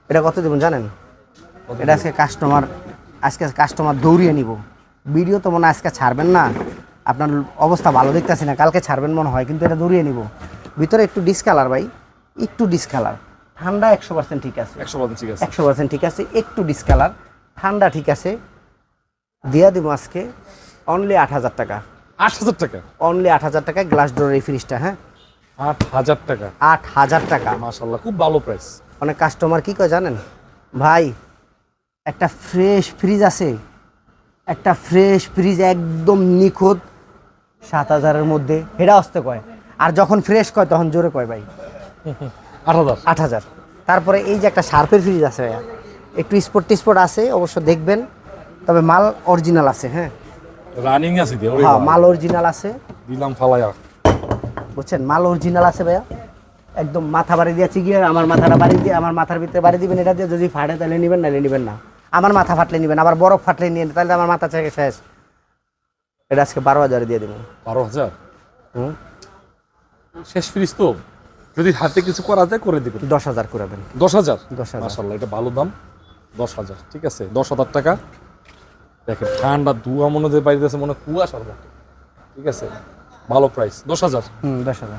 এটা কত দেবেন জানেন? এটা আজকে কাস্টমার দৌড়িয়ে নিব। ভিডিও তো মনে হয় আজকে ছাড়বেন না, আপনার অবস্থা ভালো দেখতেছি না, কালকে ছাড়বেন মনে হয়, কিন্তু এটা দৌড়িয়ে নিব। ভিতরে একটু ডিসকালার ভাই, একটু ডিসকালার, ঠান্ডা 100% ঠিক আছে, 100% ঠিক আছে, 100% ঠিক আছে, একটু ডিসকালার, ঠান্ডা ঠিক আছে। দিয়া দিব আজকে অনলি 8,000 টাকা। 8,000 টাকা? অনলি 8,000 টাকায় গ্লাস ডোরের এই ফ্রিজটা। হ্যাঁ, 8,000 টাকা? 8,000 টাকা। মাশাআল্লাহ, খুব ভালো প্রাইস। অনেক কাস্টমার কি কয় জানেন ভাই, একটা ফ্রেশ ফ্রিজ আছে, একটা ফ্রেশ ফ্রিজ একদম নিখুঁত 7,000-এর মধ্যে, এটা আসতে কয়। আর যখন ফ্রেশ কয় তখন জোরে কয় ভাই 8,000। 8,000। তারপরে এই যে একটা শার্পের ফ্রিজ আছে ভাইয়া, একটু স্পোর্ট টিস্পোর্ট আছে অবশ্য, দেখবেন, তবে মাল অরিজিনাল আছে। হ্যাঁ, রানিং আছে দিয়ে? হ্যাঁ, মাল অরিজিনাল আছে, দিলাম ফালায়া, বুঝছেন, মাল অরিজিনাল আছে ভাইয়া। একদম মাথা বাড়ি দিয়েছি গিয়ে, আমার মাথাটা বাড়ি দিয়ে, আমার মাথার ভিতরে বাড়ি দিবেন এটা দিয়ে, যদি ফাটে তাহলে নেবেন, নাহলে নেবেন না। আমার মাথা ফাটলে নেবেন, আবার বরফ ফাটলে নিয়ে, তাহলে আমার মাথা থেকে শেষ। এটা আজকে 12,000 দিয়ে দেবো। 12,000? হুম, শেষ ফ্রিজ তো, যদি হাতে কিছু করা যায় করে দিবেন। 10,000 করাবেন। 10,000? 10,000। মাশাআল্লাহ, এটা ভালো দাম। 10,000 ঠিক আছে, 10,000 টাকা। দেখেন ঠান্ডা ধোঁয়া মনে হয় বাইরে আছে, মনে হয় কুয়াশার মতো। ঠিক আছে, ভালো প্রাইস। 10,000? 10,000।